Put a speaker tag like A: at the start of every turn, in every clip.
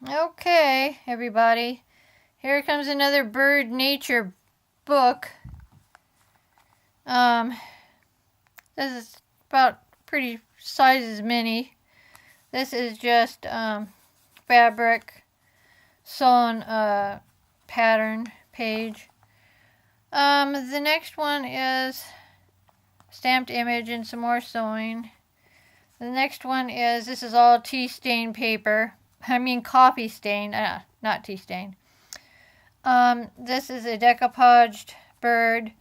A: Okay, everybody. Here comes another bird nature book. This is about pretty sizes mini. This is just fabric sewn pattern page. The next one is stamped image and some more sewing. The next one is, this is all tea stain paper. Coffee stain, not tea stain. This is a decoupaged bird,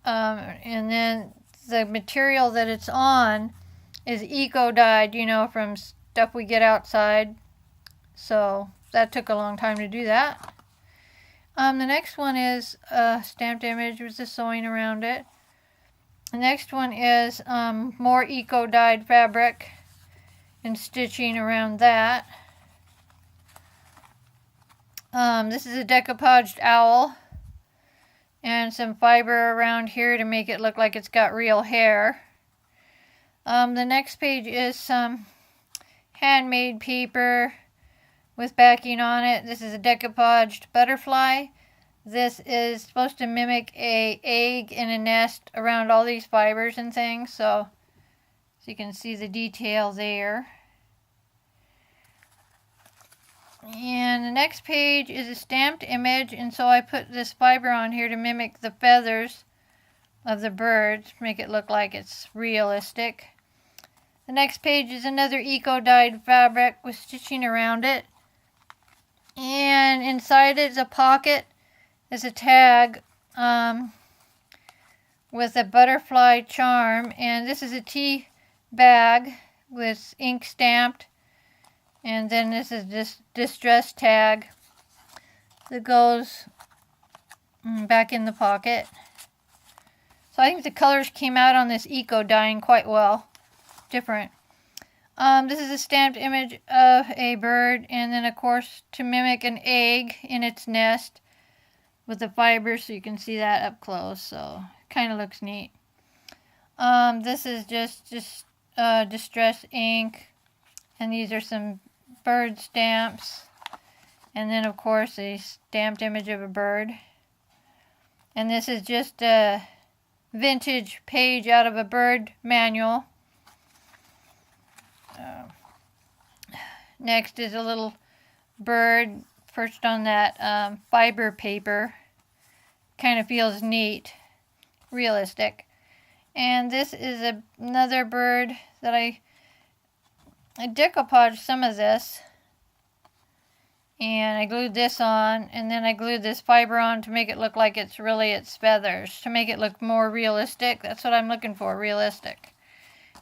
A: and then the material that it's on is eco-dyed, from stuff we get outside. So that took a long time to do that. The next one is a stamped image with the sewing around it. The next one is more eco-dyed fabric and stitching around that. This is a decoupaged owl and some fiber around here to make it look like it's got real hair. The next page is some handmade paper with backing on it. This is a decoupaged butterfly. This is supposed to mimic an egg in a nest around all these fibers and things, so you can see the detail there. And the next page is a stamped image, and so I put this fiber on here to mimic the feathers of the birds, make it look like it's realistic. The next page is another eco-dyed fabric with stitching around it. And inside it is a pocket. There's a tag with a butterfly charm, and this is a tea bag with ink stamped. And then this is this distress tag that goes back in the pocket. So I think the colors came out on this eco dyeing quite well. Different. This is a stamped image of a bird, and then of course to mimic an egg in its nest with the fibers, so you can see that up close. So kind of looks neat. This is just distress ink, and these are some bird stamps, and then of course a stamped image of a bird. And this is just a vintage page out of a bird manual. Next is a little bird perched on that fiber paper. Kind of feels neat, realistic. And this is another bird that I decoupaged some of this, and I glued this on, and then I glued this fiber on to make it look like it's really its feathers, to make it look more realistic. That's what I'm looking for, realistic.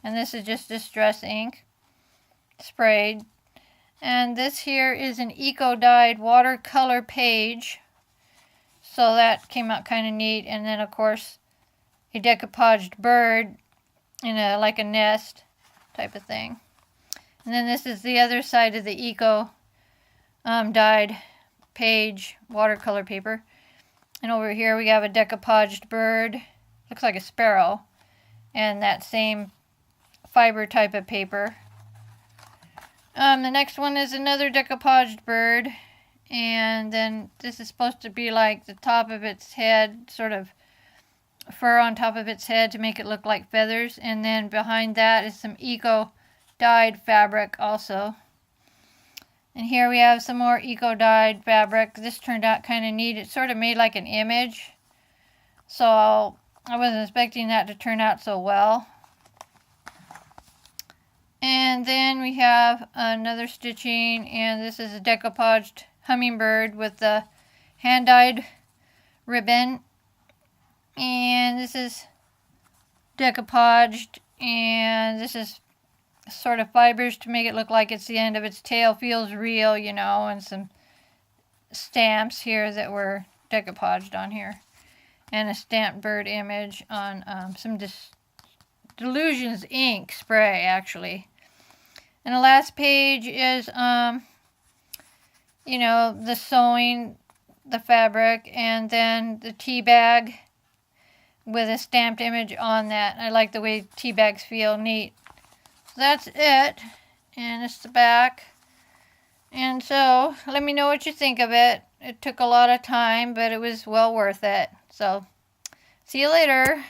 A: And this is just distress ink sprayed. And this here is an eco-dyed watercolor page, so that came out kind of neat. And then of course a decoupaged bird in like a nest type of thing. And then this is the other side of the eco dyed page, watercolor paper. And over here we have a decoupaged bird, looks like a sparrow, and that same fiber type of paper. The next one is another decoupaged bird, and then this is supposed to be like the top of its head, sort of fur on top of its head to make it look like feathers. And then behind that is some eco-dyed fabric also. And here we have some more eco-dyed fabric. This turned out kind of neat. It sort of made like an image, so I wasn't expecting that to turn out so well. And then we have another stitching, and this is a decoupaged hummingbird with the hand-dyed ribbon. And this is decoupaged, and this is sort of fibers to make it look like it's the end of its tail. Feels real, and some stamps here that were decoupaged on here. And a stamped bird image on some Delusions ink spray, actually. And the last page is, the sewing, the fabric, and then the tea bag with a stamped image on that. I like the way tea bags feel, neat. So that's it, and it's the back. And so, let me know what you think of it. It took a lot of time, but it was well worth it. So, see you later.